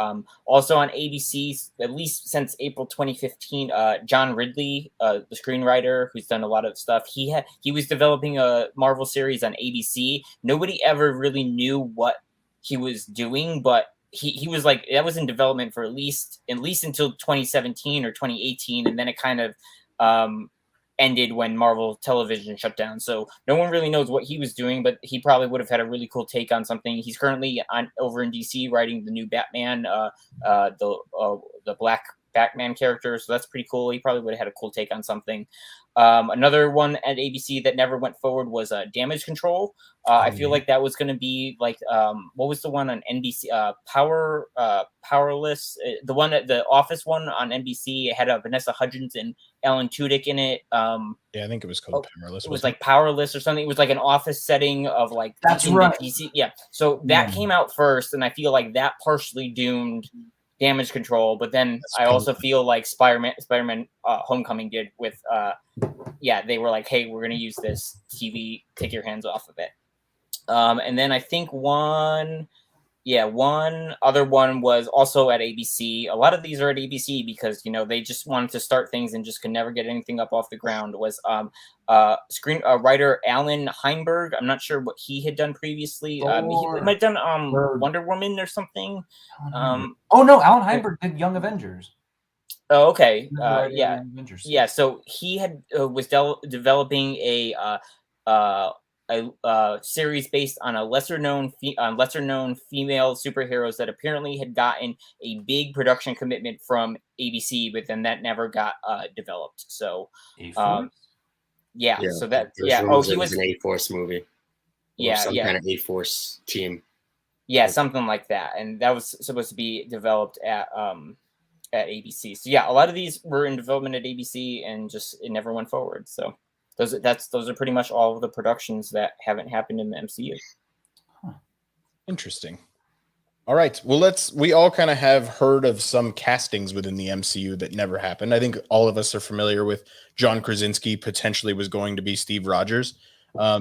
Also on ABC, at least since April 2015, John Ridley, the screenwriter who's done a lot of stuff, he was developing a Marvel series on ABC. Nobody ever really knew what he was doing, but he was like, that was in development for at least until 2017 or 2018, and then it kind of ended when Marvel Television shut down. So no one really knows what he was doing, but he probably would have had a really cool take on something. He's currently over in DC writing the new Batman, the Black Batman character. So that's pretty cool. He probably would have had a cool take on something. Another one at ABC that never went forward was Damage Control. I feel like that was going to be like, what was the one on NBC? Powerless. The one at the Office one on NBC. It had Vanessa Hudgens and Alan Tudyk in it. Yeah, I think it was called Powerless. It was like Powerless or something. It was like an office setting of like. That's right. DC. Yeah. So that came out first, and I feel like that partially doomed Damage Control, but then I also feel like Spider-Man Homecoming did with they were like, hey, we're gonna use this TV, take your hands off of it. And then I think one other one was also at ABC. A lot of these are at ABC because they just wanted to start things and just could never get anything up off the ground. Was writer Alan Heinberg. I'm not sure what he had done previously. He might have done Wonder Woman or something. Alan Heinberg did Young Avengers. Oh, okay. Yeah. So he had was developing a a series based on a lesser known female superheroes that apparently had gotten a big production commitment from ABC, but then that never got developed. So, yeah. So that Oh, he was an A-Force movie. Or some yeah. kind of A-Force team. Yeah, something like that, and that was supposed to be developed at ABC. So yeah, a lot of these were in development at ABC, and just it never went forward. So those are pretty much all of the productions that haven't happened in the MCU. Interesting. All right. Well, we all kind of have heard of some castings within the MCU that never happened. I think all of us are familiar with John Krasinski potentially was going to be Steve Rogers,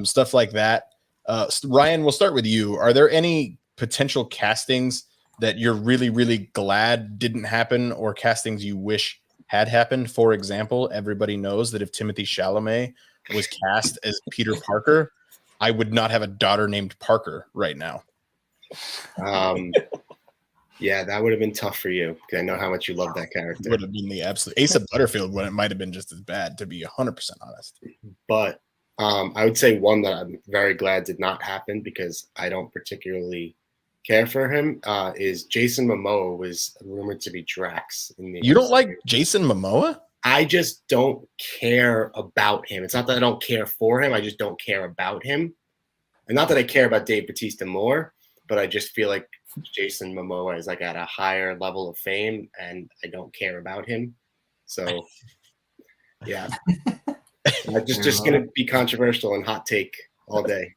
stuff like that. Ryan, we'll start with you. Are there any potential castings that you're really, really glad didn't happen, or castings you wish had happened? For example, everybody knows that if Timothée Chalamet was cast as Peter Parker, I would not have a daughter named Parker right now. Yeah, that would have been tough for you, because I know how much you love that character. Would have been the absolute Asa Butterfield when it might have been just as bad, to be 100% honest. But I would say one that I'm very glad did not happen, because I don't particularly care for him, is Jason Momoa was rumored to be Drax. You don't like Jason Momoa? I just don't care about him. It's not that I don't care for him. I just don't care about him. And not that I care about Dave Bautista more, but I just feel like Jason Momoa is like at a higher level of fame, and I don't care about him. So, yeah. I'm just going to be controversial and hot take all day.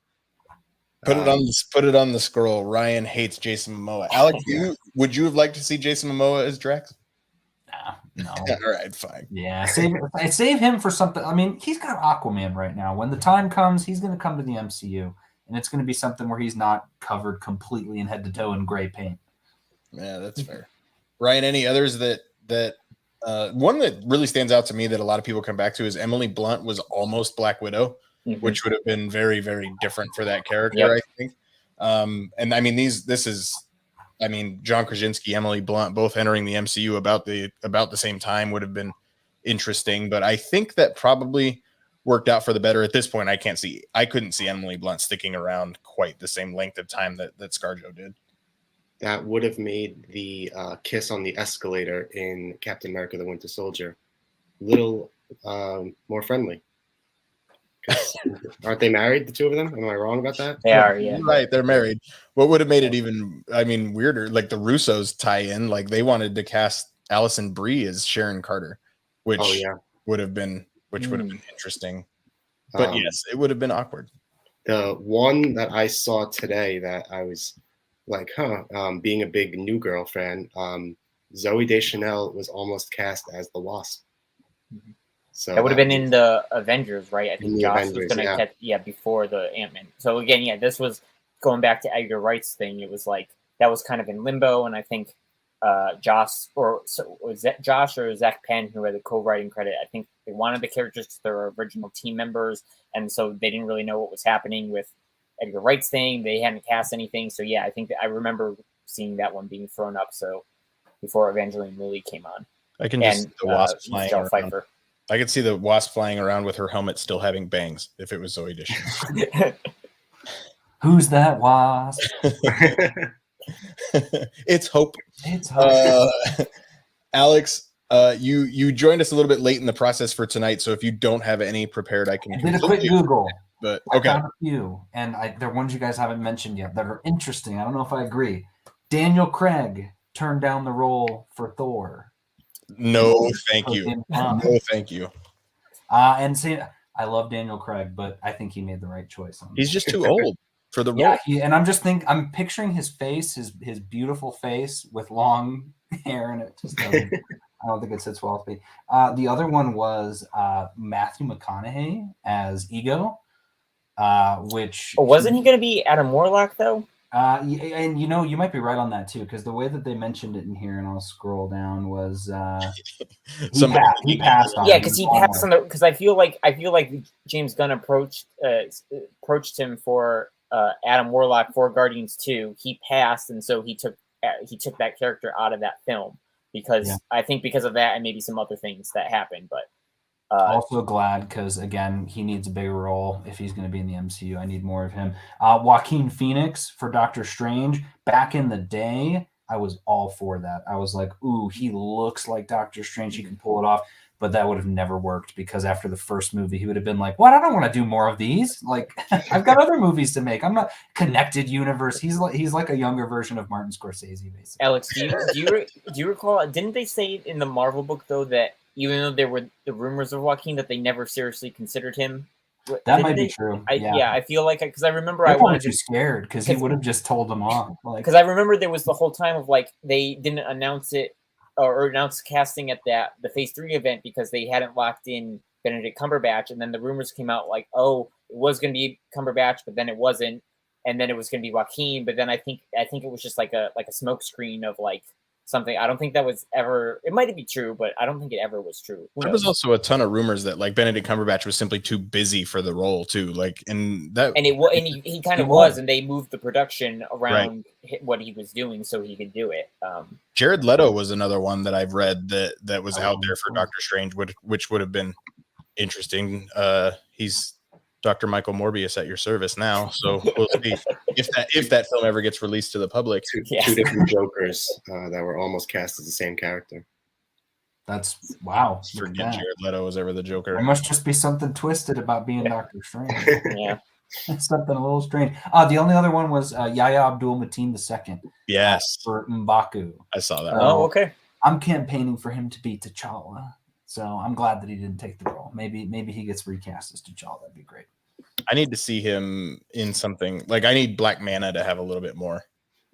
Put it on the scroll. Ryan hates Jason Momoa. Alex, would you have liked to see Jason Momoa as Drax? No. All right, fine. Yeah, save him for something. I mean, he's got Aquaman right now. When the time comes, he's going to come to the MCU, and it's going to be something where he's not covered completely in head to toe in gray paint. Yeah, that's fair. Ryan, any others that one that really stands out to me that a lot of people come back to is Emily Blunt was almost Black Widow, which would have been very, very different for that character, I think. And I mean, John Krasinski, Emily Blunt, both entering the MCU about the same time would have been interesting, but I think that probably worked out for the better. At this point, I couldn't see Emily Blunt sticking around quite the same length of time that ScarJo did. That would have made the kiss on the escalator in Captain America: The Winter Soldier a little more friendly. Aren't they married, the two of them? Am I wrong about that? They are, yeah. Right, they're married. What would have made it even, weirder, like the Russos tie in, like they wanted to cast Alison Brie as Sharon Carter, which would have been interesting. But yes, it would have been awkward. The one that I saw today that I was like, being a big New Girl fan, Zooey Deschanel was almost cast as the Wasp. So that would have been in the Avengers, right? I think Josh Avengers, was going to catch, before the Ant-Man. So again, this was going back to Edgar Wright's thing. It was like that was kind of in limbo, and I think was that Josh or Zach Penn who had the co-writing credit? I think they wanted the characters to their original team members, and so they didn't really know what was happening with Edgar Wright's thing. They hadn't cast anything, so I think that I remember seeing that one being thrown up. So before Evangeline Lilly came on, I can just the Wasp flying around. Pfeiffer. I could see the Wasp flying around with her helmet still having bangs if it was Zooey Deschanel. Who's that Wasp? It's Hope. It's Hope. Alex, you joined us a little bit late in the process for tonight, so if you don't have any prepared, I can did a quick Google. But okay, I found a few, and they're ones you guys haven't mentioned yet that are interesting. I don't know if I agree. Daniel Craig turned down the role for Thor. No, thank you. No, thank you. And see, I love Daniel Craig, but I think he made the right choice. He's just too old for the role. Yeah, and I'm picturing his face, his beautiful face with long hair, and it just doesn't. I don't think it sits well with me. The other one was Matthew McConaughey as Ego, which wasn't he going to be Adam Warlock though? And you might be right on that too, because the way that they mentioned it in here, and I'll scroll down, was he passed on. Yeah, because he passed on because I feel like James Gunn approached him for Adam Warlock for Guardians 2. He passed, and so he took that character out of that film because I think because of that and maybe some other things that happened. But Also glad because, again, he needs a bigger role if he's going to be in the MCU. I need more of him. Joaquin Phoenix for Doctor Strange. Back in the day, I was all for that. I was like, ooh, he looks like Doctor Strange. He can pull it off. But that would have never worked because after the first movie, he would have been like, what? I don't want to do more of these. Like, I've got other movies to make. I'm not connected universe. He's like a younger version of Martin Scorsese, basically. Alex, do you recall, didn't they say in the Marvel book, though, that even though there were the rumors of Joaquin, that they never seriously considered him? That might be true. I feel like, because I remember I wanted to be scared because he would have just told them off. Because I remember there was the whole time of like they didn't announce it or announce casting at the Phase 3 event because they hadn't locked in Benedict Cumberbatch, and then the rumors came out like, oh, it was going to be Cumberbatch, but then it wasn't, and then it was going to be Joaquin, but then I think it was just like a smoke screen of like something. I don't think that was ever. It might be true, but I don't think it ever was true. There was also a ton of rumors that like Benedict Cumberbatch was simply too busy for the role too. Like, and he kind of was, and they moved the production around what he was doing so he could do it. Jared Leto was another one that I've read that was out there for Doctor Strange, which would have been interesting. He's Dr. Michael Morbius at your service now, so we'll see if that film ever gets released to the public. Two different Jokers that were almost cast as the same character. That's wow. Forget Jared Leto was ever the Joker. There must just be something twisted about being Doctor Strange. Yeah, something a little strange. The only other one was Yahya Abdul-Mateen II. Yes, for M'Baku. I saw that. Oh, okay. I'm campaigning for him to be T'Challa. So I'm glad that he didn't take the role. Maybe he gets recast as T'Challa. That'd be great. I need to see him in something like I need Black Manta to have a little bit more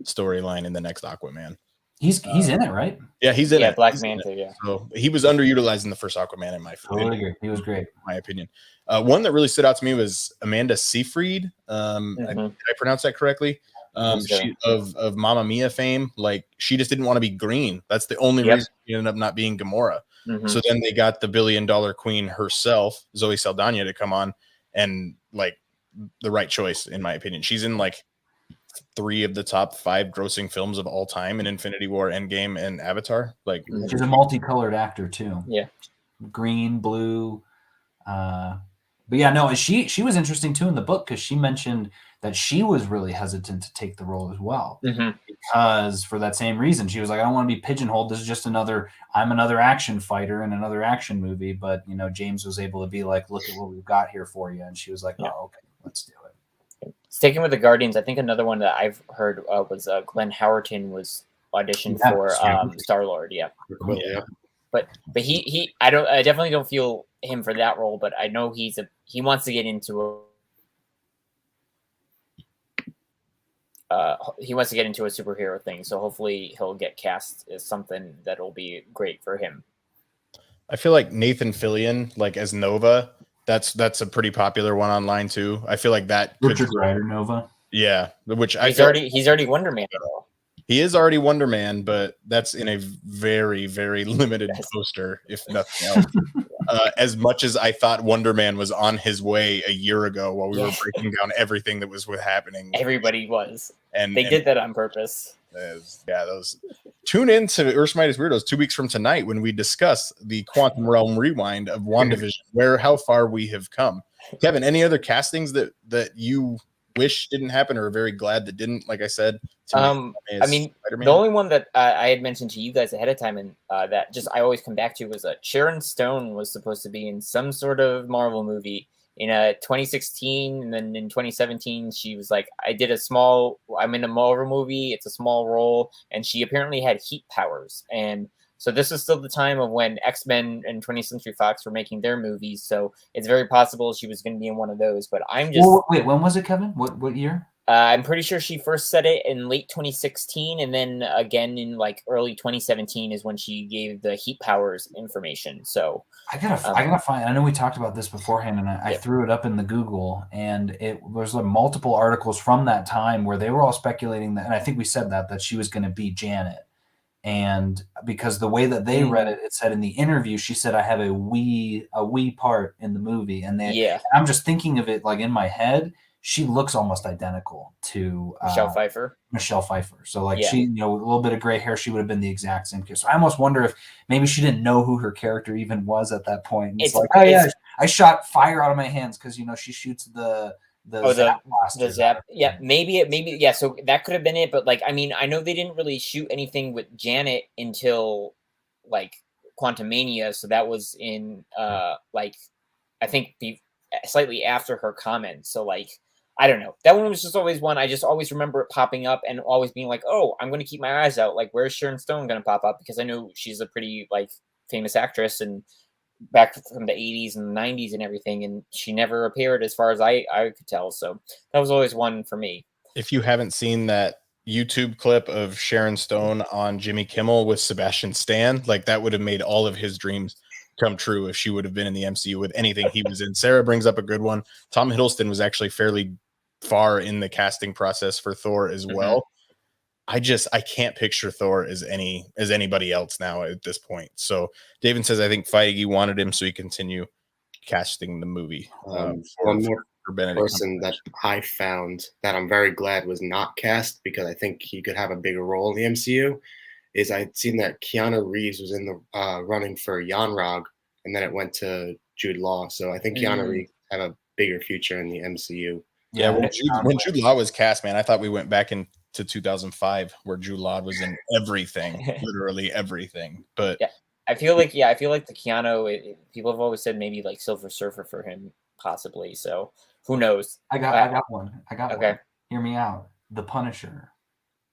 storyline in the next Aquaman. He's in it, right? Yeah, he's in it. Black Manta, yeah. So he was underutilized in the first Aquaman in my opinion. He was great. My opinion. One that really stood out to me was Amanda Seyfried. Did I pronounce that correctly? She of Mamma Mia fame. Like she just didn't want to be green. That's the only reason she ended up not being Gamora. So then they got the $1 billion queen herself, Zoe Saldana, to come on, and like the right choice in my opinion. She's in like 3 of the top 5 grossing films of all time in Infinity War, Endgame, and Avatar. Like she's a multicolored actor too. Yeah, green, blue. But yeah, no, she was interesting too in the book because she mentioned that she was really hesitant to take the role as well because for that same reason, she was like, I don't want to be pigeonholed. This is just I'm another action fighter in another action movie. But James was able to be like, look at what we've got here for you, and she was like, oh, okay, let's do it. Sticking with the Guardians, I think another one that I've heard was Glenn Howerton was auditioned for Star-Lord. Yeah. But he I definitely don't feel him for that role, but I know he wants to get into a superhero thing, so hopefully he'll get cast as something that'll be great for him. I feel like Nathan Fillion, like as Nova, that's a pretty popular one online too. I feel like that Richard Rider Nova. Yeah, which he's already Wonder Man. He is already Wonder Man, but that's in a very, very limited poster, if nothing else. As much as I thought Wonder Man was on his way a year ago while we were breaking down everything that was happening. Everybody was. And they did that on purpose. Those. Tune in to Earth's Mightiest Weirdos 2 weeks from tonight when we discuss the Quantum Realm rewind of WandaVision, how far we have come. Kevin, any other castings that you wish didn't happen or are very glad that didn't? Like I said, I mean, Spider-Man. The only one that I had mentioned to you guys ahead of time and that just I always come back to was Sharon Stone was supposed to be in some sort of Marvel movie in 2016, and then in 2017 she was like, I'm in a Marvel movie, it's a small role, and she apparently had heat powers. And so this is still the time of when X-Men and 20th Century Fox were making their movies, so it's very possible she was going to be in one of those. But I'm just wait, when was it, Kevin? What year? I'm pretty sure she first said it in late 2016, and then again in like early 2017 is when she gave the heat powers information. So I gotta find. I know we talked about this beforehand, and I threw it up in the Google, and it was multiple articles from that time where they were all speculating that, and I think we said that she was going to be Janet. And because the way that they read it, it said in the interview, she said, I have a wee part in the movie. And I'm just thinking of it like in my head. she looks almost identical to Michelle Pfeiffer. So like Yeah. she, you know, with a little bit of gray hair, she would have been the exact same kid. So I almost wonder if maybe she didn't know who her character even was at that point. And it's like, oh yeah, I shot fire out of my hands because, you know, she shoots the zap blaster. The zap. Yeah, maybe. Yeah, so that could have been it. But like, I mean, I know they didn't really shoot anything with Janet until like Quantumania. So that was in like, I think slightly after her comment. So like, I don't know. That one was just always one. I just always remember it popping up and always being like, oh, I'm going to keep my eyes out. Like, where's Sharon Stone going to pop up? Because I know she's a pretty like famous actress and back from the 80s and the 90s and everything. And she never appeared as far as I could tell. So that was always one for me. If you haven't seen that YouTube clip of Sharon Stone on Jimmy Kimmel with Sebastian Stan, like that would have made all of his dreams come true if she would have been in the MCU with anything he was in. Sarah brings up a good one. Tom Hiddleston was actually fairly far in the casting process for Thor as well. I can't picture Thor as anybody else now at this point. So David says, I think Feige wanted him so he continue casting the movie. One more person that I found that I'm very glad was not cast because I think he could have a bigger role in the MCU is I'd seen that Keanu Reeves was in the running for Yon-Rogg and then it went to Jude Law. So I think Keanu Reeves have a bigger future in the MCU. Yeah, when Jude Law was cast, man, I thought we went back into 2005 where Jude Law was in everything, literally everything. But yeah, I feel like the Keanu, people have always said maybe like Silver Surfer for him, possibly. So who knows? I got one. Okay. Hear me out. The Punisher.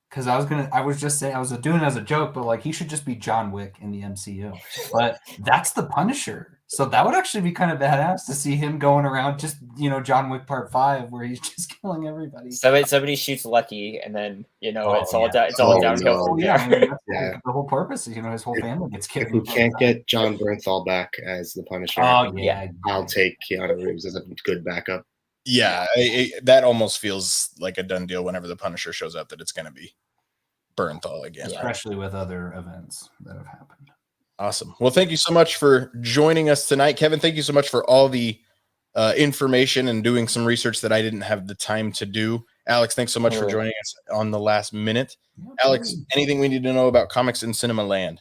Because I was doing it as a joke, but like he should just be John Wick in the MCU. But that's the Punisher. So that would actually be kind of badass to see him going around just, you know, John Wick Part 5 where he's just killing everybody. Somebody shoots Lucky and then, you know, it's all downhill. Oh, yeah. I mean, that's the whole purpose. You know, his whole family gets killed. If we can't get John Bernthal back as the Punisher, I'll take Keanu Reeves as a good backup. Yeah, that almost feels like a done deal whenever the Punisher shows up that it's going to be Bernthal again. Especially with other events that have happened. Awesome. Well, thank you so much for joining us tonight. Kevin, thank you so much for all the information and doing some research that I didn't have the time to do. Alex, thanks so much for joining us on the last minute. Alex, anything we need to know about comics in cinema land?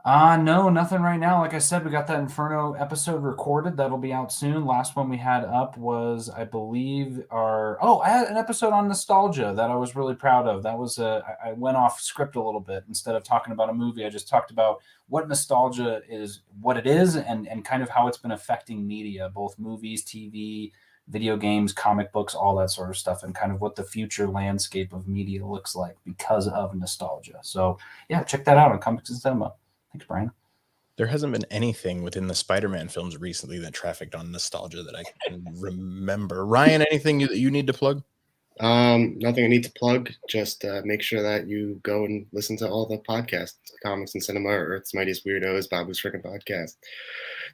No, nothing right now. Like I said, we got that Inferno episode recorded. That'll be out soon. Last one we had up was, I believe, I had an episode on nostalgia that I was really proud of. That was I went off script a little bit. Instead of talking about a movie, I just talked about what nostalgia is, what it is, and kind of how it's been affecting media, both movies, TV, video games, comic books, all that sort of stuff, and kind of what the future landscape of media looks like because of nostalgia. So yeah, check that out on Comics in Cinema. Thanks, Bryan. There hasn't been anything within the Spider-Man films recently that trafficked on nostalgia that I can remember. Ryan, anything that you need to plug? Nothing I need to plug. Just make sure that you go and listen to all the podcasts, Comics in Cinema, Earth's Mightiest Weirdos, Babu's Freaking Podcast.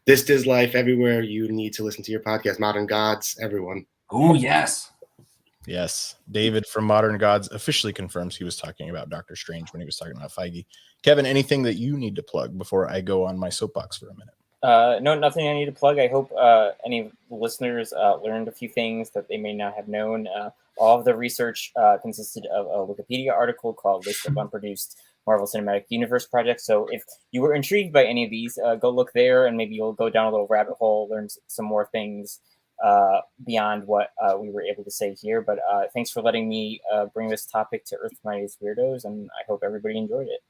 This is Life, everywhere you need to listen to your podcast. Modern Gods, everyone. Oh, yes. Yes. David from Modern Gods officially confirms he was talking about Doctor Strange when he was talking about Feige. Kevin, anything that you need to plug before I go on my soapbox for a minute? No, nothing I need to plug. I hope any listeners learned a few things that they may not have known. All of the research consisted of a Wikipedia article called List of Unproduced Marvel Cinematic Universe Projects. So if you were intrigued by any of these, go look there and maybe you'll go down a little rabbit hole, learn some more things beyond what we were able to say here. But thanks for letting me bring this topic to Earth's Mightiest Weirdos, and I hope everybody enjoyed it.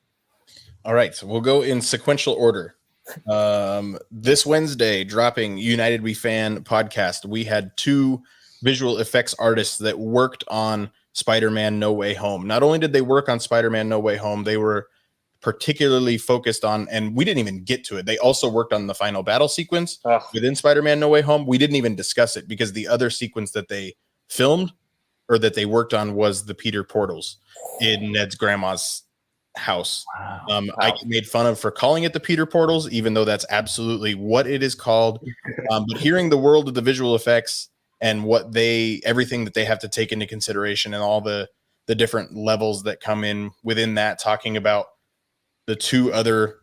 All right, so we'll go in sequential order. This Wednesday, dropping United We Fan podcast, we had 2 visual effects artists that worked on Spider-Man No Way Home. Not only did they work on Spider-Man No Way Home, they were particularly focused on, and we didn't even get to it, they also worked on the final battle sequence within Spider-Man No Way Home. We didn't even discuss it because the other sequence that they filmed or that they worked on was the Peter portals in Ned's grandma's house. Wow. I get made fun of for calling it the Peter portals, even though that's absolutely what it is called. But hearing the world of the visual effects and everything that they have to take into consideration and all the different levels that come in within that, talking about the 2 other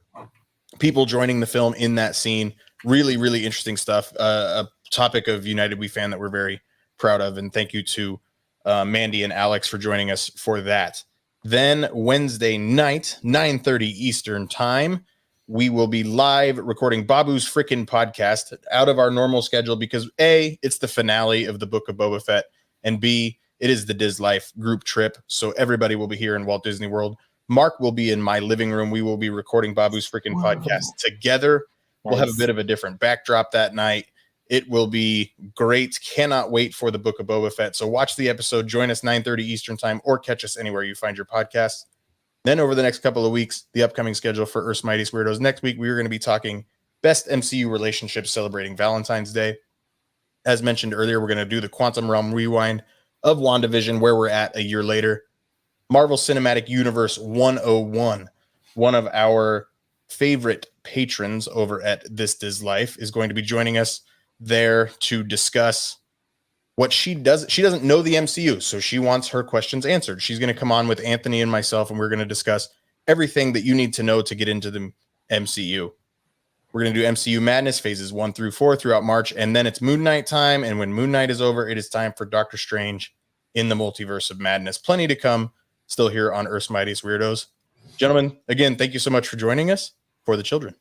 people joining the film in that scene, really, really interesting stuff. A topic of United We Fan that we're very proud of. And thank you to Mandy and Alex for joining us for that. Then Wednesday night, 9:30 Eastern time, we will be live recording Babu's Frickin' Podcast out of our normal schedule because A, it's the finale of the Book of Boba Fett, and B, it is the Diz Life group trip. So everybody will be here in Walt Disney World. Mark will be in my living room. We will be recording Babu's Frickin' Podcast together. Nice. We'll have a bit of a different backdrop that night. It will be great. Cannot wait for the Book of Boba Fett. So watch the episode. Join us 9:30 Eastern time or catch us anywhere you find your podcasts. Then over the next couple of weeks, the upcoming schedule for Earth's Mightiest Weirdos. Next week, we are going to be talking best MCU relationships celebrating Valentine's Day. As mentioned earlier, we're going to do the Quantum Realm rewind of WandaVision, where we're at a year later. Marvel Cinematic Universe 101, one of our favorite patrons over at This Is Life, is going to be joining us there to discuss what she does. She doesn't know the MCU, so she wants her questions answered. She's going to come on with Anthony and myself, and we're going to discuss everything that you need to know to get into the MCU. We're going to do MCU Madness phases 1 through 4 throughout March, and then it's Moon Knight time. And when Moon Knight is over, it is time for Doctor Strange in the Multiverse of Madness. Plenty to come still here on Earth's Mightiest Weirdos. Gentlemen, again, thank you so much for joining us for the children.